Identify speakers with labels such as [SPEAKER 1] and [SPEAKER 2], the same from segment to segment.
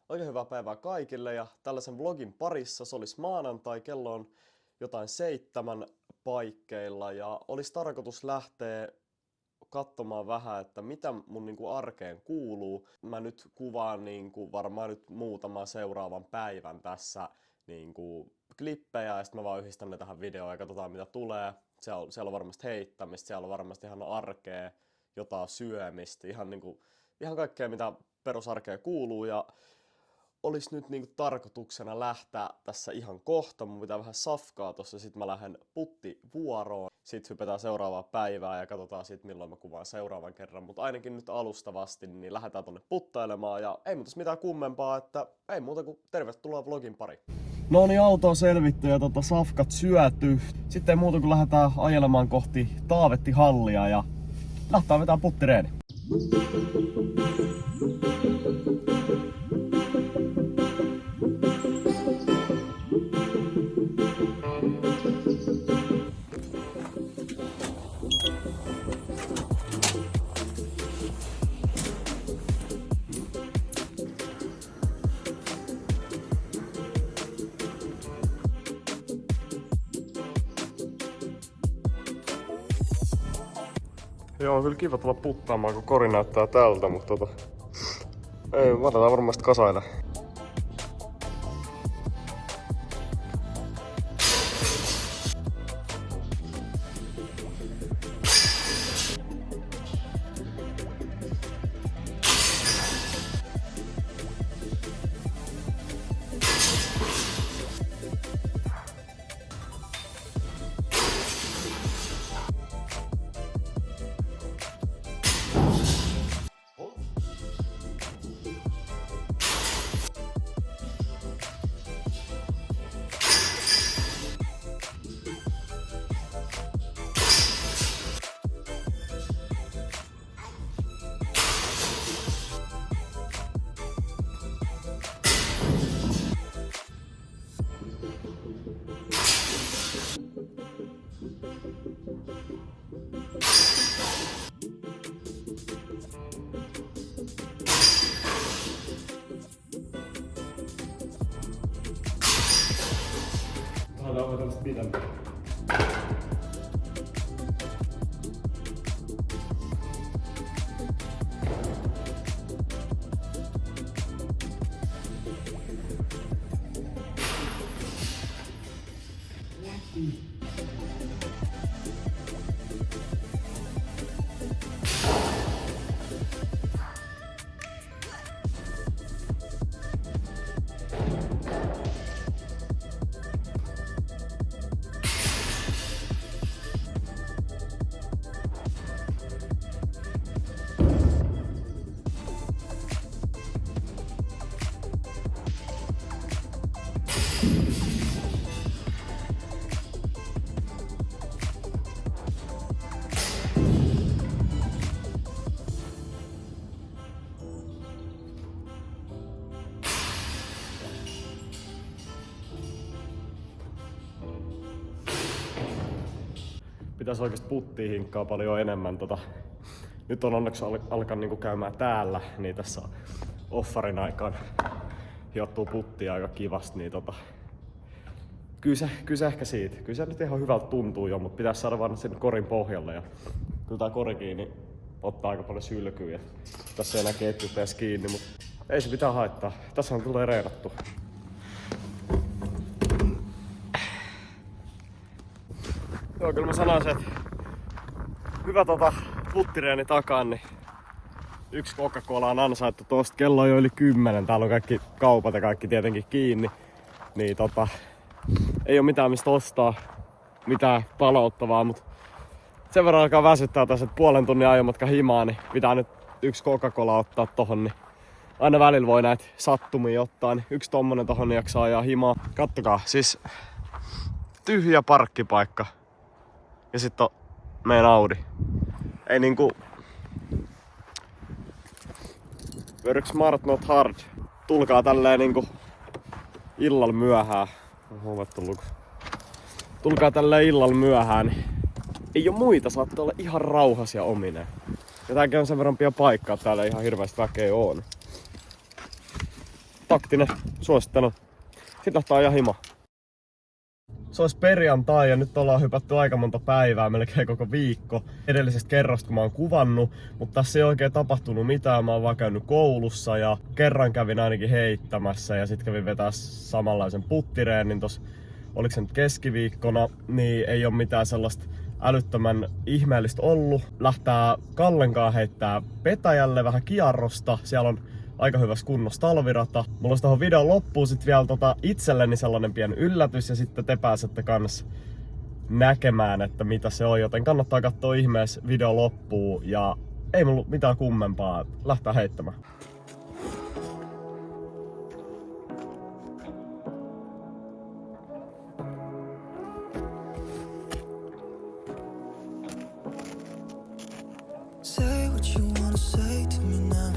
[SPEAKER 1] Oikein hyvää päivää kaikille ja tällaisen vlogin parissa se olisi maanantai, kello on jotain 7 paikkeilla ja olisi tarkoitus lähteä katsomaan vähän, että mitä mun arkeen kuuluu. Mä nyt kuvaan varmaan nyt muutaman seuraavan päivän tässä klippejä ja sitten mä vaan yhdistän ne tähän videoon ja katsotaan mitä tulee. Siellä on varmasti heittämistä, siellä on varmasti ihan arkea, jotain syömistä, ihan kaikkea mitä perusarkeen kuuluu ja olisi nyt tarkoituksena lähteä tässä ihan kohta. Mun pitää vähän safkaa tossa, sit mä lähden puttivuoroon. Sit hypätään seuraavaa päivää ja katsotaan sit milloin mä kuvaan seuraavan kerran. Mutta ainakin nyt alustavasti niin lähdetään tonne puttailemaan ja ei muuta mitään kummempaa, että ei muuta kuin tervetuloa vlogin pariin. No niin, auto on selvitty ja safkat syöty. Sitten ei muuta kuin lähdetään ajelemaan kohti Taavettihallia ja lähtee vetää puttireeni. Joo, on kyllä kiva tulla puttaamaan, kun kori näyttää tältä, mutta ei, vaaditaan varmasti kasailla. Saadaan tällaista pidempää. Pitäisi oikeesti puttiin hinkkaa paljon enemmän. Nyt on onneksi alkanut käymään täällä, niin tässä offarin aikaan hiottuu puttia aika kivasti. Niin kyllä se ehkä siitä. Kyllä se nyt ihan hyvältä tuntuu jo, mutta pitäisi saada vaan sen korin pohjalle. Ja kyllä tää korikin niin ottaa aika paljon sylkyä. Ja tässä ei enää ketjut edes kiinni, mutta ei se pitää haittaa. Tässähän tulee reidattu. Joo, kyllä mä sanoisin, että hyvä puttireeni takaan, niin yksi Coca-Cola on ansaittu tosta. Kello on jo yli 10, täällä on kaikki kaupat ja kaikki tietenkin kiinni. Niin ei oo mitään mistä ostaa, mitään palauttavaa, mutta sen verran alkaa väsyttää tässä, että puolen tunnin ajomatka himaa, niin pitää nyt yksi Coca-Cola ottaa tohon, niin aina välillä voi näitä sattumia ottaa, niin yksi tommonen tohon niin jaksaa ajaa himaa. Kattokaa, siis tyhjä parkkipaikka. Ja sit on meidän Audi. Ei work smart not hard. Tulkaa tälleen illalla myöhään. Tulkaa tälleen illalla myöhään. Niin ei oo muita, saatte olla ihan rauhasia omineen. Ja tääkin on sen verran pian paikkaa, täällä ihan hirveästi väkeä on. praktinen, suosittelen. Sitten lähtee ajaa himaan. Se olisi perjantai ja nyt ollaan hypätty aika monta päivää, melkein koko viikko edellisestä kerrasta kun mä oon kuvannut, mutta tässä ei oikein tapahtunut mitään, mä oon vaan käynyt koulussa ja kerran kävin ainakin heittämässä ja sitten kävin vetää samanlaisen puttireenin tossa, oliko se nyt keskiviikkona, niin ei ole mitään sellaista älyttömän ihmeellistä ollut. Lähtää Kallenkaan heittää Petäjälle vähän kierrosta, siellä on aika hyvässä kunnossa talvirata. Mulla olisi tohon videon loppuun sit vielä itselleni sellainen pieni yllätys ja sitten te pääsette kans näkemään, että mitä se on, joten kannattaa katsoa ihmeessä video loppuun ja ei mulla mitään kummempaa, lähtää heittämään.
[SPEAKER 2] Say what you wanna say to me now.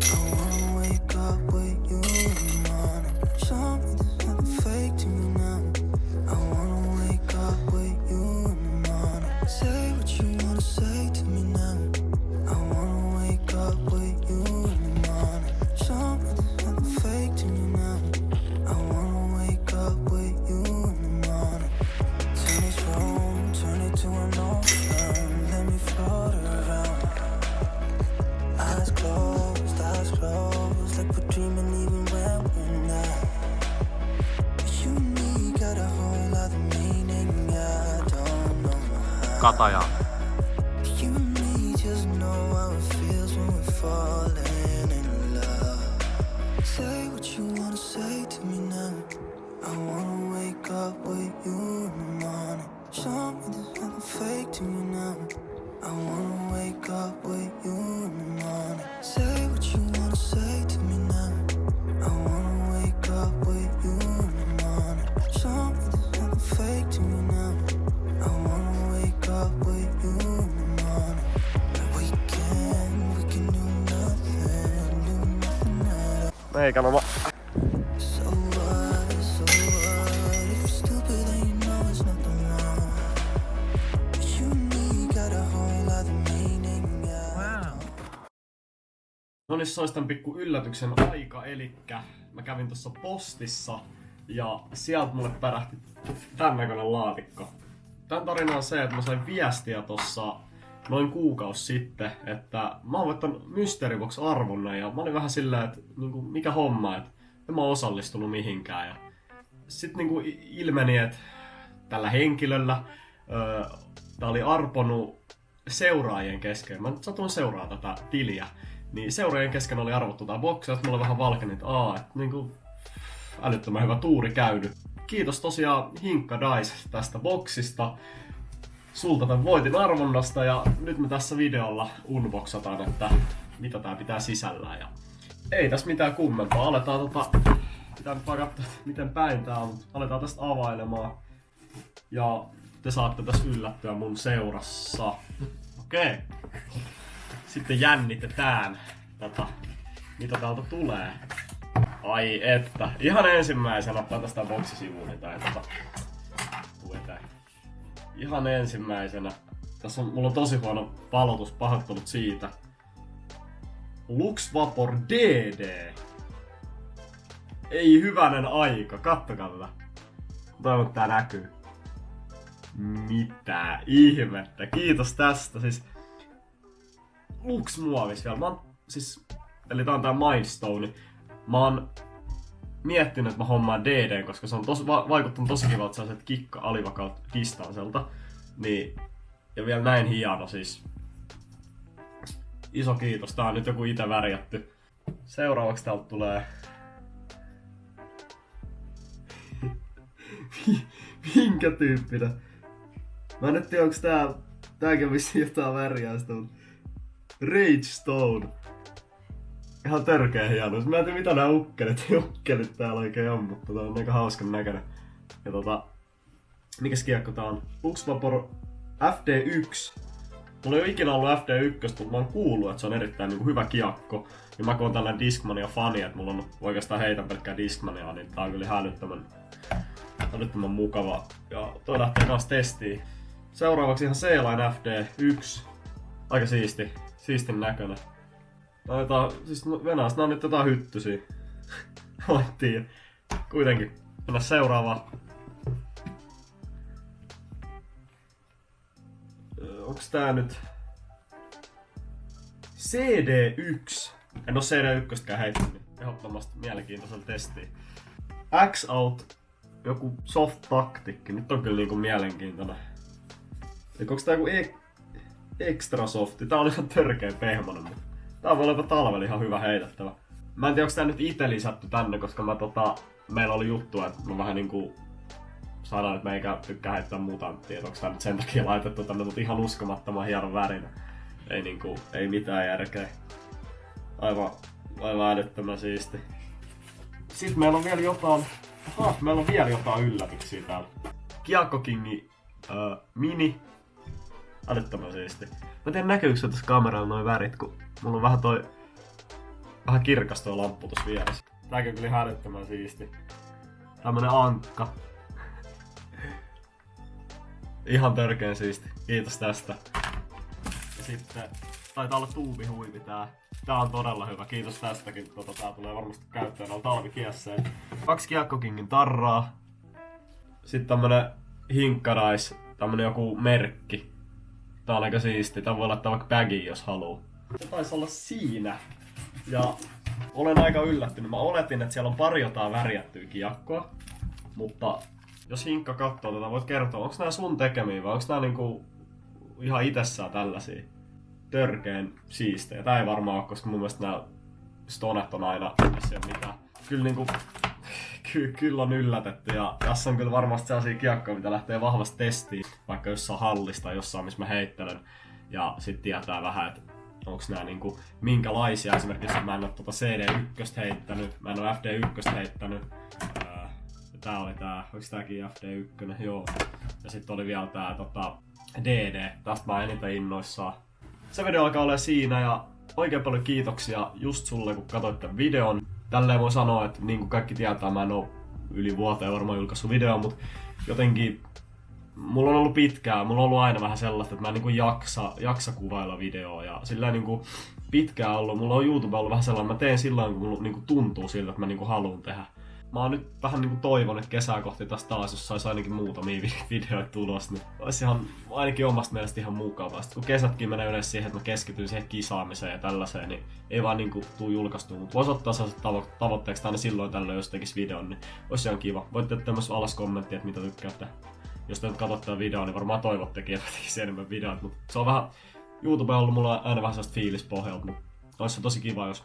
[SPEAKER 2] I wanna wake up with you in the morning. Show me there's nothing fake to me now. I wanna wake up with you in the morning. Say what you wanna say to me now. I wanna wake up with you in the morning. Show me there's nothing fake to me now. I wanna wake up with you in the morning. Turn this room, turn it to an ocean. Let me float around. Eyes closed, like we're dreaming even when we're not. You and me got a whole other meaning, I don't know how.
[SPEAKER 1] Kataja.
[SPEAKER 2] You and me just know how it feels when we're falling in love. Say what you wanna say to me now. I wanna wake up with you in the morning. Show me there's nothing fake to me now. I wanna wake up with you in the morning. Say what you wanna say to me now. I wanna wake up with you in the morning. Show me there's nothing fake to me now. I wanna wake up with you in the morning. We can do nothing at all.
[SPEAKER 1] Meikä
[SPEAKER 2] So what, if you're stupid then you know it's nothing wrong. You and me got a whole other meaning.
[SPEAKER 1] No niin, se olisi tämän pikku yllätyksen aika, elikkä mä kävin tuossa postissa ja sieltä mulle pärähti tän näköinen laatikko. Tän tarina on se, että mä sain viestiä tossa noin kuukausi sitten, että mä oon voittanut Mystery Box -arvonnan ja mä olin vähän silleen, että niinku, mikä homma, että en mä oon osallistunut mihinkään. Ja sit niinku ilmeni, että tällä henkilöllä tää oli arponut seuraajien kesken. Mä nyt satuin seuraa tätä tiliä. Niin seuraajien kesken oli arvottu tää boksia, että mulla vähän valkeni, että niinku älyttömän hyvä tuuri käydy. Kiitos tosiaan Hinkka Dice tästä boksista. Sulta tän voitin arvonnasta ja nyt me tässä videolla unboxataan, että mitä tää pitää sisällään. Ja ei tässä mitään kummempaa. Aletaan pitää nyt vaan katsoa, miten päin tää on, mutta aletaan tästä availemaan. Ja te saatte tässä yllättyä mun seurassa. Okei. Sitten jännitetään mitä täältä tulee. Ai että. Ihan ensimmäisenä ottaa tästä boksisivuun tai ihan ensimmäisenä. Mulla on tosi huono palotus, pahoittelut siitä. Lux Vapor DD. Ei hyvänen aika, kattokaa tätä. Toivon, että tää näkyy. Mitä ihmettä, kiitos tästä. Siis Lux muovis vielä. Eli tää on tää Mindstone. Mä oon miettinyt, että mä hommaan DD, koska se on vaikuttanut tosi kivalta sellaiset kikka-alivakaut distanselta. Niin, ja vielä näin hieno siis. Iso kiitos, tää on nyt joku ite värjätty. Seuraavaksi täältä tulee minkä tyyppinen? Mä en tiedä, onks tääkin on vissiin jotain värjäistä, mutta Rage Stone. Ihan törkeä hieno. Mä en tiedä mitä nää ukkelit täällä oikein on, mutta tää on aika hauskan näköinen. Ja mikäs kiekko tää on? Lux Vapor FD1. Mulla ei ole ikinä ollut FD1, mutta mä oon kuullut, että se on erittäin niinku hyvä kiekko. Ja mä kun oon tällainen Discmania-fani, että mulla on oikeastaan heitän pelkkää Discmaniaa, niin tää on kyllä älyttömän mukava. Ja toi lähtee kans testiin. Seuraavaksi ihan C-Line FD1. Aika siistin näköinen. Siis Venäjästä nää on nyt jotain hyttysiä. Voittiin. Kuitenkin. Mennään seuraavaan. Onks tää nyt CD1? En oo CD1kään heittänyt. Ehdottomasti mielenkiintoisella testiin. X-Out. Joku soft taktikki. Nyt on kyllä niinku mielenkiintoinen. Onks tää joku extra softi? Tää on ihan törkeä pehmonen, mutta tää voi olla jopa talvella ihan hyvä heitettävä. Mä en tiedä, onks tää nyt ite lisätty tänne, koska meillä oli juttu, että mä vähän niinku saadaan, että meikä tykkää heittää mutanttia, että onks tää nyt sen takia laitettu tänne, mutta ihan uskomattoman hienon värinä. Ei mitään järkeä. Aivan älyttömän siisti. Sitten meillä on vielä jotain yllätyksiä täällä. Kiakko Kingi Mini. Älyttömän siisti. Mä tiedän näkyykö se tässä kameralla noin värit, kun mulla on vähän kirkas toi lamppu tossa vieressä. Tääkin on kyllä ihan älyttömän siisti. Tämmönen ankka. Ihan törkeen siisti. Kiitos tästä. Ja sitten taitaa olla tuubihuivi tää. Tää on todella hyvä. Kiitos tästäkin. Tää tulee varmasti käyttöön noilla talvikiesseen. 2 Kiakko Kingin tarraa. Sitten tämmönen hinkkarais. Tämmönen joku merkki. Tää on aika siisti. Tää voi laittaa vaikka bagiin jos haluu. Se taisi olla siinä. Ja olen aika yllättynyt. Mä oletin, että siellä on pari jotain värjättyä kiekkoa. Mutta jos Hinkka katsoo tätä, voit kertoa, onko nää sun tekemiä vai onko nää niinku ihan itsessään tällaisia törkeen siistejä? Tää ei varmaan oo, koska mun mielestä nää stonet on aina, jos ei oo mitään. Kyllä niinku, kyllä on yllätetty ja tässä on kyllä varmasti sellaisia kiekkoja, mitä lähtee vahvasti testiin. Vaikka jossain hallista tai jossain, missä mä heittelen. Ja sit tietää vähän, että onks nää niinku minkälaisia. Esimerkiksi mä en oo CD1 heittänyt, mä en oo FD1 heittänyt. Tää oli onks tääkin FD1? Joo. Ja sitten oli vielä tää DD. Tästä mä eniten innoissaan. Se video alkaa olla siinä ja oikein paljon kiitoksia just sulle kun katsoit tän videon. Tälleen voi sanoa, että niin kuin kaikki tietää, mä en oo yli vuoteen varmaan julkaissut videoa, mutta jotenkin mulla on ollut pitkään, mulla on ollut aina vähän sellaista, että mä en niin kuin jaksa kuvailla videoa ja silleen niin kuin pitkään ollut, mulla on YouTube ollut vähän sellainen, mä teen silloin kun mulla niin kuin tuntuu siltä, että mä niin kuin haluan tehdä. Mä oon nyt vähän niinku toivon, että kesää kohti taas, jos sais ainakin muutamia videoita tulos, niin olisi ihan ainakin omasta mielestä ihan mukavaa. Sitten kun kesätkin menee yleensä siihen, että mä keskityn siihen kisaamiseen ja tällaiseen, niin ei vaan niinku tuu julkaistua. Mutta voisi ottaa sellaiset tavoitteeksi aina silloin tällöin, jos tekis videon, niin olisi ihan kiva. Voitte tehdä myös alas kommenttia, että mitä tykkäätte. Jos te nyt katsotte tämän videon, niin varmaan toivottekin, että tekisi enemmän videoita. Mutta se on vähän, YouTube on ollut mulla aina vähän sellaista fiilispohjalta, mutta olisi se tosi kiva, jos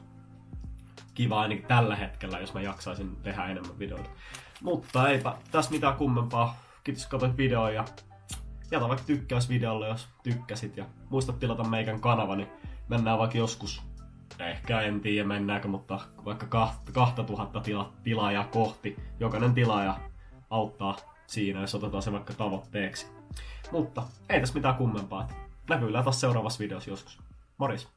[SPEAKER 1] ainakin tällä hetkellä, jos mä jaksaisin tehdä enemmän videoita. Mutta eipä tässä mitään kummempaa. Kiitos kun katsoit videon ja jätä vaikka tykkäys videolle, jos tykkäsit. Ja muista tilata meikän kanava, niin mennään vaikka joskus, ehkä en tiedä mennäänkö, mutta vaikka 2000 tilaajaa kohti. Jokainen tilaaja auttaa siinä, jos otetaan se vaikka tavoitteeksi. Mutta ei tässä mitään kummempaa. Näkyy taas seuraavassa videossa joskus. Morjes!